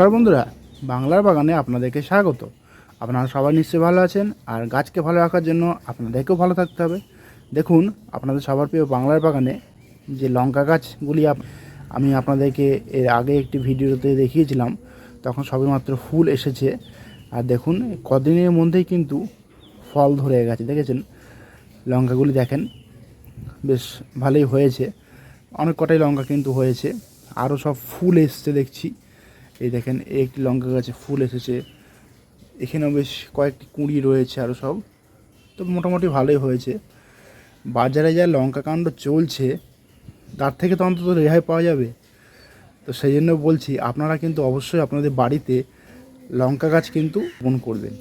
নমস্কার বন্ধুরা, বাংলার বাগানে আপনাদেরকে স্বাগত। আপনারা সবাই নিশ্চয়ই ভালো আছেন, আর গাছকে ভালো রাখার জন্য আপনাদেরকেও ভালো থাকতে হবে। দেখুন, আপনাদের সবার প্রিয় বাংলার বাগানে যে লঙ্কা গাছগুলি আমি আপনাদেরকে এর আগে একটি ভিডিওতে দেখিয়েছিলাম, তখন সবেমাত্র ফুল এসেছে। আর দেখুন, কদিনের মধ্যেই কিন্তু ফল ধরে গেছে। দেখেছেন লঙ্কাগুলি, দেখেন বেশ ভালোই হয়েছে। অনেক কটাই লঙ্কা কিন্তু হয়েছে, আরও সব ফুল এসছে দেখছি। এই দেখেন, একটি লঙ্কা গাছে ফুল এসেছে, এখানেও বেশ কয়েকটি কুঁড়ি রয়েছে আরও সব। তো মোটামুটি ভালোই হয়েছে। বাজারে যা লঙ্কা কাণ্ড চলছে, তার থেকে তো অন্তত রেহাই পাওয়া যাবে। তো সেই জন্য বলছি, আপনারা কিন্তু অবশ্যই আপনাদের বাড়িতে লঙ্কা গাছ কিন্তু রোপণ করবেন,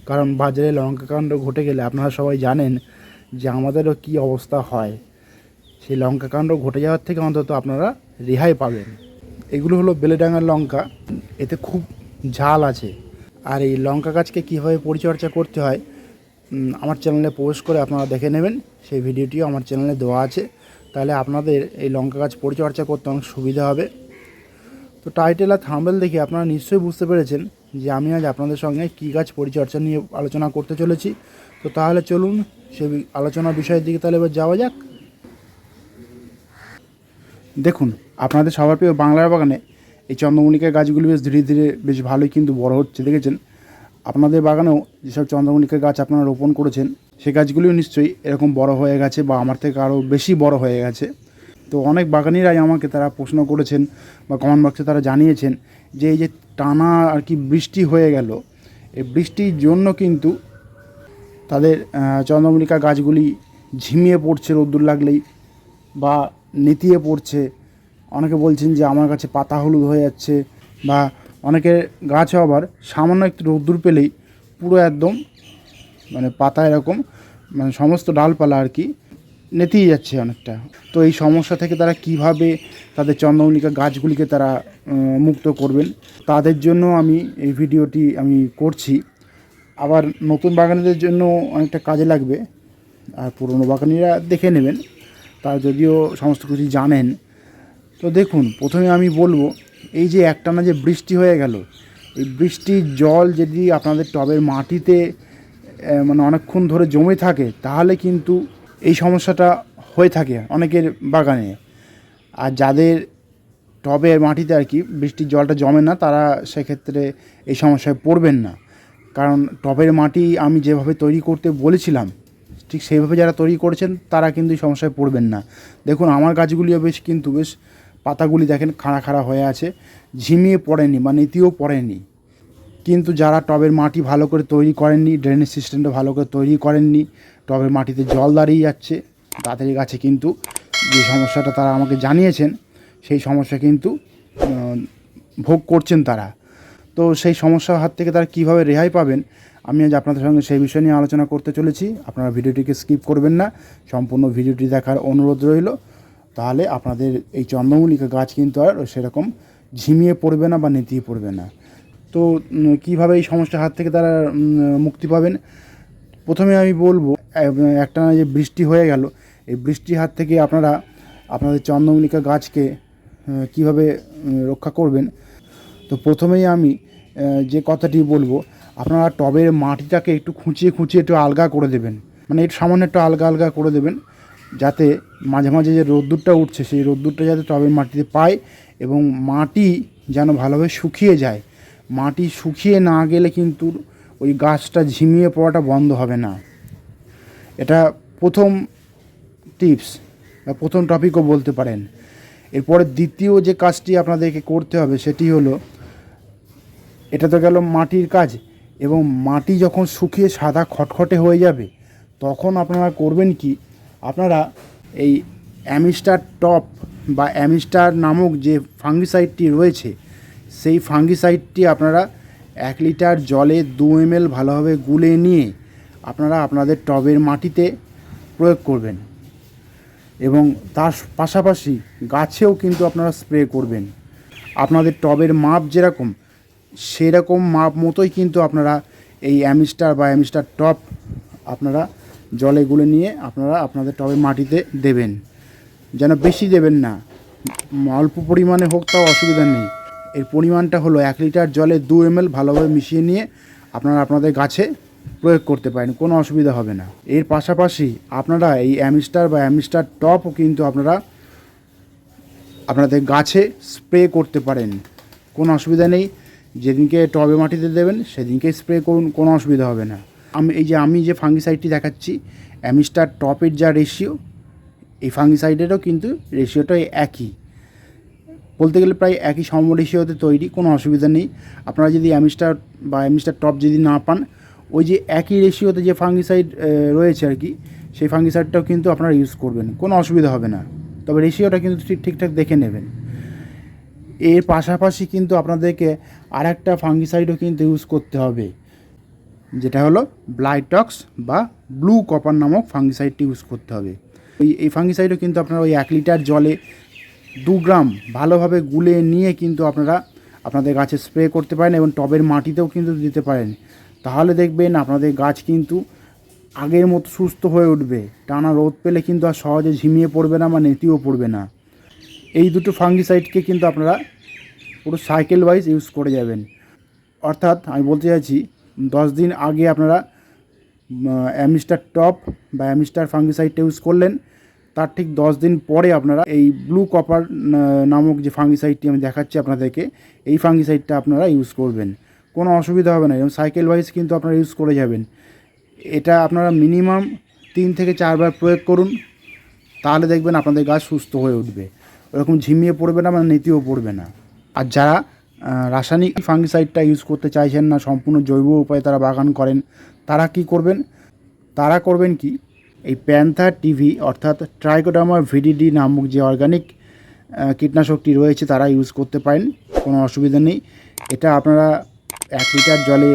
কারণ বাজারে লঙ্কা কাণ্ড ঘটে গেলে আপনারা সবাই জানেন যে আমাদেরও কী অবস্থা হয়। সেই লঙ্কা কাণ্ড ঘটে যাওয়ার থেকে অন্তত আপনারা রেহাই পাবেন। এগুলো হলো বেলেডাঙ্গার লঙ্কা, এতে খুব ঝাল আছে। আর এই লঙ্কা গাছকে কীভাবে পরিচর্যা করতে হয় আমার চ্যানেলে পোস্ট করে আপনারা দেখে নেবেন। সেই ভিডিওটিও আমার চ্যানেলে দেওয়া আছে, তাহলে আপনাদের এই লঙ্কা গাছ পরিচর্যা করতে অনেক সুবিধা হবে। তো টাইটেল আর থাম্বনেল দেখে আপনারা নিশ্চয়ই বুঝতে পেরেছেন যে আমি আজ আপনাদের সঙ্গে কী গাছ পরিচর্যা নিয়ে আলোচনা করতে চলেছি। তো তাহলে চলুন সেই আলোচনার বিষয়ের দিকে তাহলে এবার যাওয়া যাক। দেখুন, আপনাদের সবার প্রিয় বাংলার বাগানে এই চন্দ্রমল্লিকা গাছগুলি বেশ ধীরে ধীরে বেশ ভালোই কিন্তু বড় হচ্ছে। দেখেছেন, আপনাদের বাগানেও যেসব চন্দ্রমল্লিকা গাছ আপনারা রোপণ করেছেন, সেই গাছগুলিও নিশ্চয়ই এরকম বড় হয়ে গেছে, বা আমার থেকে আরও বেশি বড় হয়ে গেছে। তো অনেক বাগানিরাই আমাকে তারা প্রশ্ন করেছেন বা কমেন্ট বক্সে তারা জানিয়েছেন যে এই যে টানা আর কি বৃষ্টি হয়ে গেল, এই বৃষ্টির জন্য কিন্তু তাদের চন্দ্রমল্লিকা গাছগুলি ঝিমিয়ে পড়ছে রোদ্দুর লাগলেই, বা নেতিয়ে পড়ছে। অনেকে বলছেন যে আমার কাছে পাতা হলুদ হয়ে যাচ্ছে, বা অনেকের গাছও আবার সামান্য একটু রোদ্দুর পেলেই পুরো একদম পাতা এরকম সমস্ত ডালপালা আর কি নেতিয়ে যাচ্ছে অনেকটা। তো এই সমস্যা থেকে তারা কিভাবে তাদের চন্দ্রমল্লিকা গাছগুলিকে তারা মুক্ত করবেন, তাদের জন্য আমি এই ভিডিওটি আমি করছি। আবার নতুন বাগানীদের জন্য অনেকটা কাজে লাগবে, আর পুরনো বাগানীরা দেখে নেবেন, তারা যদিও সমস্ত কিছু জানেন। তো দেখুন, প্রথমে আমি বলবো, এই যে একটানা যে বৃষ্টি হয়ে গেল, এই বৃষ্টির জল যদি আপনাদের টবের মাটিতে অনেকক্ষণ ধরে জমে থাকে, তাহলে কিন্তু এই সমস্যাটা হয়ে থাকে অনেকের বাগানে। আর যাদের টবের মাটিতে আর কি বৃষ্টির জলটা জমে না, তারা সেক্ষেত্রে এই সমস্যায় পড়বেন না, কারণ টবের মাটি আমি যেভাবে তৈরি করতে বলেছিলাম ঠিক সেইভাবে যারা তৈরি করেছেন তারা কিন্তু এই সমস্যায় পড়বেন না। দেখুন, আমার গাছগুলিও বেশ পাতাগুলি দেখেন খাড়া খাড়া হয়ে আছে, ঝিমিয়ে পড়েনি বা নেতিয়েও পড়েনি। কিন্তু যারা টবের মাটি ভালো করে তৈরি করেননি, ড্রেনেজ সিস্টেমটা ভালো করে তৈরি করেননি, টবের মাটিতে জল দাঁড়িয়ে যাচ্ছে, তাদের গাছে কিন্তু যে সমস্যাটা তারা আমাকে জানিয়েছেন, সেই সমস্যা কিন্তু ভোগ করছেন তারা। তো সেই সমস্যার হাত থেকে তারা কীভাবে রেহাই পাবেন, আমি আজ আপনাদের সঙ্গে সেই বিষয় নিয়ে আলোচনা করতে চলেছি। আপনারা ভিডিওটিকে স্কিপ করবেন না, সম্পূর্ণ ভিডিওটি দেখার অনুরোধ রইল। তাহলে আপনাদের এই চন্দ্রমল্লিকা গাছ কিন্তু আর সেরকম ঝিমিয়ে পড়বে না বা নেতিয়ে পড়বে না। তো কীভাবে এই সমস্যার হাত থেকে তারা মুক্তি পাবেন, প্রথমে আমি বলবো, একটানা যে বৃষ্টি হয়ে গেল, এই বৃষ্টির হাত থেকে আপনারা আপনাদের চন্দ্রমল্লিকা গাছকে কীভাবে রক্ষা করবেন। তো প্রথমেই আমি যে কথাটি বলবো, আপনারা টবের মাটিটাকে একটু খুঁচিয়ে একটু আলগা করে দেবেন, একটু সামান্য একটু আলগা করে দেবেন, যাতে মাঝে মাঝে যে রোদ্দুরটা উঠছে সেই রোদ্দুরটা যাতে টবের মাটিতে পায়, এবং মাটি যেন ভালোভাবে শুকিয়ে যায়। মাটি শুকিয়ে না গেলে কিন্তু ওই গাছটা ঝিমিয়ে পড়াটা বন্ধ হবে না। এটা প্রথম টিপস বা প্রথম টপিকও বলতে পারেন। এরপরে দ্বিতীয় যে কাজটি আপনাদেরকে করতে হবে সেটি হলো, এটা তো গেল মাটির কাজ, এবং মাটি যখন শুকিয়ে সাদা খটখটে হয়ে যাবে, তখন আপনারা করবেন কি, আপনারা এই অ্যামিস্টার টপ বা অ্যামিস্টার নামক যে ফাঙ্গিসাইডটি রয়েছে, সেই ফাঙ্গিসাইডটি আপনারা 1 লিটার জলে 2 ml ভালোভাবে গুলে নিয়ে আপনারা আপনাদের টবের মাটিতে প্রয়োগ করবেন, এবং তার পাশাপাশি গাছেও কিন্তু আপনারা স্প্রে করবেন। আপনাদের টবের মাপ যেরকম, সেরকম মাপ মতোই কিন্তু আপনারা এই অ্যামিস্টার বা অ্যামিস্টার টপ আপনারা জলে গুলে নিয়ে আপনারা আপনাদের টবের মাটিতে দেবেন। যেন বেশি দেবেন না, অল্প পরিমাণে হোক তাও অসুবিধা নেই। এর পরিমাণটা হলো 1 লিটার জলে 2 ml ভালোভাবে মিশিয়ে নিয়ে আপনারা আপনাদের গাছে প্রয়োগ করতে পারেন, কোনো অসুবিধা হবে না। এর পাশাপাশি আপনারা এই অ্যামিস্টার বা অ্যামিস্টার টপও কিন্তু আপনারা আপনাদের গাছে স্প্রে করতে পারেন, কোনো অসুবিধা নেই। যেদিনকে টবে মাটিতে দেবেন সেদিনকেই স্প্রে করুন, কোনো অসুবিধা হবে না। আমি যে ফাঙ্গিসাইডটি দেখাচ্ছি, অ্যামিস্টার টপের যা রেশিও, এই ফাঙ্গিসাইডেরও কিন্তু রেশিওটা একই, বলতে গেলে প্রায় একই সম রেশিওতে তৈরি, কোনো অসুবিধা নেই। আপনারা যদি অ্যামিস্টার বা অ্যামিস্টার টপ যদি না পান, ওই যে একই রেশিওতে যে ফাঙ্গিসাইড রয়েছে আর কি, সেই ফাঙ্গিসাইডটাও কিন্তু আপনারা ইউজ করবেন, কোনো অসুবিধা হবে না। তবে রেশিওটা কিন্তু ঠিকঠাক দেখে নেবেন। এর পাশাপাশি কিন্তু আপনাদেরকে আর একটা ফাঙ্গিসাইডও কিন্তু ইউজ করতে হবে, যেটা হলো ব্লাইটক্স বা ব্লু কপার নামক ফাঙ্গিসাইডটি ইউজ করতে হবে। এই ফাঙ্গিসাইডও কিন্তু আপনারা ওই 1 লিটার জলে 2 গ্রাম ভালোভাবে গুলে নিয়ে কিন্তু আপনারা আপনাদের গাছে স্প্রে করতে পারেন এবং টবের মাটিতেও কিন্তু দিতে পারেন। তাহলে দেখবেন আপনাদের গাছ কিন্তু আগের মতো সুস্থ হয়ে উঠবে। টানা রোদ পেলে কিন্তু আর সহজে ঝিমিয়ে পড়বে না বা নেতিও পড়বে না। এই দুটো ফাঙ্গিসাইডকে কিন্তু আপনারা পুরো সাইকেল ওয়াইজ ইউজ করে যাবেন। অর্থাৎ আমি বলতে চাইছি 10 দিন আগে আপনারা অ্যামিস্টার টপ বা অ্যামিস্টার ফাঙ্গিসাইডটা ইউজ করলেন, তার ঠিক 10 দিন পরে আপনারা এই ব্লু কপার নামক যে ফাঙ্গিসাইডটি আমি দেখাচ্ছি আপনাদেরকে, এই ফাঙ্গিসাইডটা আপনারা ইউজ করবেন, কোনো অসুবিধা হবে না। এবং সাইকেল ওয়াইজ কিন্তু আপনারা ইউজ করে যাবেন। এটা আপনারা মিনিমাম 3 থেকে 4 বার প্রয়োগ করুন, তাহলে দেখবেন আপনাদের গাছ সুস্থ হয়ে উঠবে, ওরকম ঝিমিয়ে পড়বে না, মানে নেতিও পড়বে না। আর যারা রাসায়নিক ফাঙ্গিসাইডটা ইউজ করতে চাইছেন না, সম্পূর্ণ জৈব উপায়ে তারা বাগান করেন, তারা কি করবেন? তারা করবেন কি, এই প্যান্থার টিভি অর্থাৎ ট্রাইকোডার্মা ভিডিডি নামক যে অর্গানিক কীটনাশকটি রয়েছে তারা ইউজ করতে পারেন, কোনো অসুবিধা নেই। এটা আপনারা 1 লিটার জলে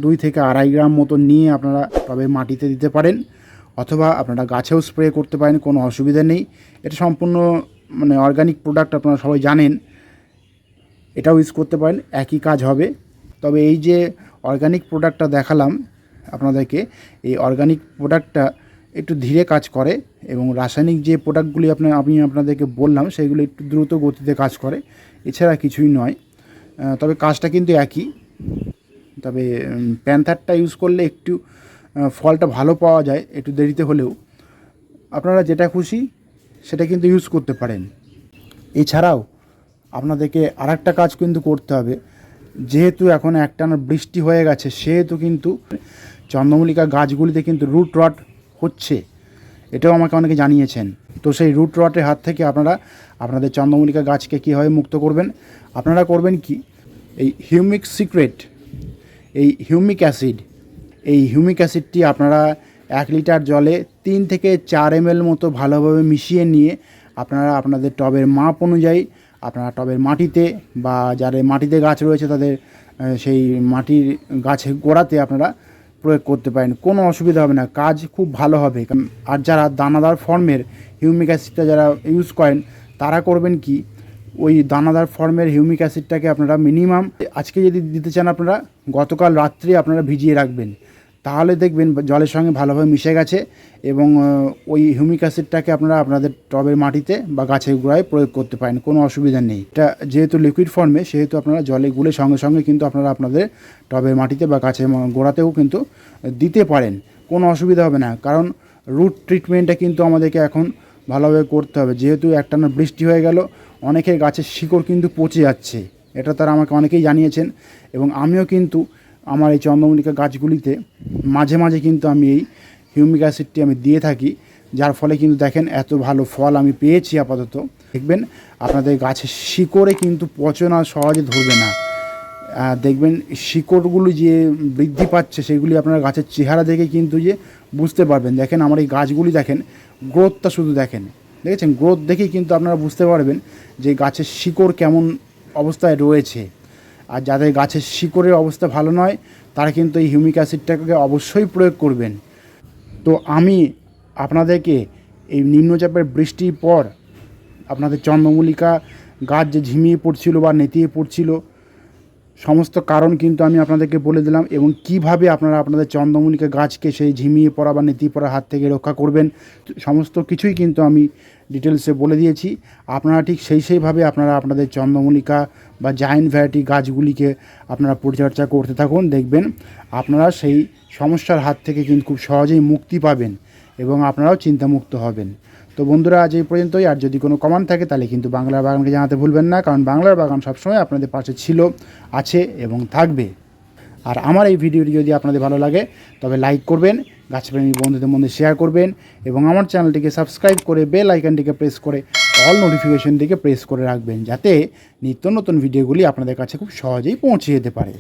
2 থেকে 2.5 গ্রাম মতো নিয়ে আপনারা টবে মাটিতে দিতে পারেন, অথবা আপনারা গাছেও স্প্রে করতে পারেন, কোনো অসুবিধা নেই। এটা সম্পূর্ণ মানে অর্গানিক প্রোডাক্ট, আপনারা সবাই জানেন, এটাও ইউজ করতে পারেন, একই কাজ হবে। তবে এই যে অর্গানিক প্রোডাক্টটা দেখালাম আপনাদেরকে, এই অর্গানিক প্রোডাক্টটা একটু ধীরে কাজ করে এবং রাসায়নিক যে প্রোডাক্টগুলি আমি আপনাদেরকে বললাম সেগুলো একটু দ্রুত গতিতে কাজ করে, এছাড়া কিছুই নয়। তবে কাজটা কিন্তু একই। তবে প্যান্থারটা ইউজ করলে একটু ফলটা ভালো পাওয়া যায়, একটু দেরিতে হলেও। আপনারা যেটা খুশি সেটা কিন্তু ইউজ করতে পারেন। এছাড়াও আপনাদেরকে আরেকটা কাজ কিন্তু করতে হবে, যেহেতু এখন একটানা বৃষ্টি হয়ে গেছে, সেহেতু কিন্তু চন্দ্রমল্লিকা গাছগুলিতে কিন্তু রুট রট হচ্ছে, এটাও আমাকে অনেকে জানিয়েছেন। তো সেই রুট রটের হাত থেকে আপনারা আপনাদের চন্দ্রমল্লিকা গাছকে কীভাবে মুক্ত করবেন? আপনারা করবেন কি, এই হিউমিক সিক্রেট, এই হিউমিক অ্যাসিডটি আপনারা 1 লিটার জলে 3 থেকে 4 ml মতো ভালোভাবে মিশিয়ে নিয়ে আপনারা আপনাদের টবের মাপ অনুযায়ী আপনারা টবের মাটিতে বা যাদের মাটিতে গাছ রয়েছে তাদের সেই মাটির গাছের গোড়াতে আপনারা প্রয়োগ করতে পারেন, কোনো অসুবিধা হবে না, কাজ খুব ভালো হবে। আর যারা দানাদার ফর্মের হিউমিক অ্যাসিডটা যারা ইউজ করেন, তারা করবেন কি, ওই দানাদার ফর্মের হিউমিক অ্যাসিডটাকে আপনারা মিনিমাম আজকে যদি দিতে চান আপনারা গতকাল রাত্রে আপনারা ভিজিয়ে রাখবেন, তাহলে দেখবেন জলের সঙ্গে ভালোভাবে মিশে গেছে এবং ওই হিউমিক অ্যাসিডটাকে আপনারা আপনাদের টবের মাটিতে বা গাছের গোড়ায় প্রয়োগ করতে পারেন, কোনো অসুবিধা নেই। এটা যেহেতু লিকুইড ফর্মে, সেহেতু আপনারা জলে গুলে সঙ্গে সঙ্গে কিন্তু আপনারা আপনাদের টবের মাটিতে বা গাছের গোড়াতেও কিন্তু দিতে পারেন, কোনো অসুবিধা হবে না। কারণ রুট ট্রিটমেন্টটা কিন্তু আমাদেরকে এখন ভালোভাবে করতে হবে, যেহেতু একটানা বৃষ্টি হয়ে গেল, অনেকের গাছের শিকড় কিন্তু পচে যাচ্ছে, এটা তারা আমাকে অনেকেই জানিয়েছেন। এবং আমিও কিন্তু আমার এই চন্দ্রমল্লিকা গাছগুলিতে মাঝে মাঝে কিন্তু আমি এই হিউমিক অ্যাসিডটি আমি দিয়ে থাকি, যার ফলে কিন্তু দেখেন এত ভালো ফল আমি পেয়েছি। আপাতত দেখবেন আপনাদের গাছের শিকড়ে কিন্তু পচনা সহজে ধরবে না, দেখবেন শিকড়গুলো যে বৃদ্ধি পাচ্ছে সেগুলি আপনার গাছের চেহারা দেখে কিন্তু যে বুঝতে পারবেন। দেখেন আমার এই গাছগুলি দেখেন, গ্রোথটা শুধু দেখেন, দেখেছেন, গ্রোথ দেখেই কিন্তু আপনারা বুঝতে পারবেন যে গাছের শিকড় কেমন অবস্থায় রয়েছে। আর যাদের গাছের শিকড়ের অবস্থা ভালো নয় তারা কিন্তু এই হিউমিক অ্যাসিডটাকে অবশ্যই প্রয়োগ করবেন। তো আমি আপনাদেরকে এই নিম্নচাপের বৃষ্টির পর আপনাদের চন্দ্রমল্লিকা গাছ যে ঝিমিয়ে পড়ছিল বা নেতিয়ে পড়ছিল, সমস্ত কারণ কিন্তু আমি আপনাদেরকে বলে দিলাম, এবং কিভাবে আপনারা আপনাদের চন্দ্রমল্লিকা গাছকে সেই ঝিমিয়ে পড়া বা নেতিয়ে পড়ার হাত থেকে রক্ষা করবেন, সমস্ত কিছুই কিন্তু আমি ডিটেলসে বলে দিয়েছি। আপনারা ঠিক সেইভাবে আপনারা আপনাদের চন্দ্রমল্লিকা বা জায়েন্ট ভ্যারাইটি গাছগুলিকে আপনারা পরিচর্যা করতে থাকুন। দেখবেন আপনারা সেই সমস্যার হাত থেকে কিন্তু খুব সহজেই মুক্তি পাবেন এবং আপনারাও চিন্তামুক্ত হবেন। তো বন্ধুরা, আজ এই পর্যন্তই। আর যদি কোনো কমেন্ট থাকে তাহলে কিন্তু বাংলার বাগানকে জানাতে ভুলবেন না, কারণ বাংলার বাগান সবসময় আপনাদের পাশে ছিল, আছে এবং থাকবে। আর আমার এই ভিডিওটি যদি আপনাদের ভালো লাগে তবে লাইক করবেন, গাছপ্রেমী বন্ধুদের মধ্যে শেয়ার করবেন এবং আমার চ্যানেলটিকে সাবস্ক্রাইব করে বেল আইকনটিকে প্রেস করে অল নোটিফিকেশনটিকে প্রেস করে রাখবেন, যাতে নিত্য নতুন ভিডিওগুলি আপনাদের কাছে খুব সহজেই পৌঁছে যেতে পারে।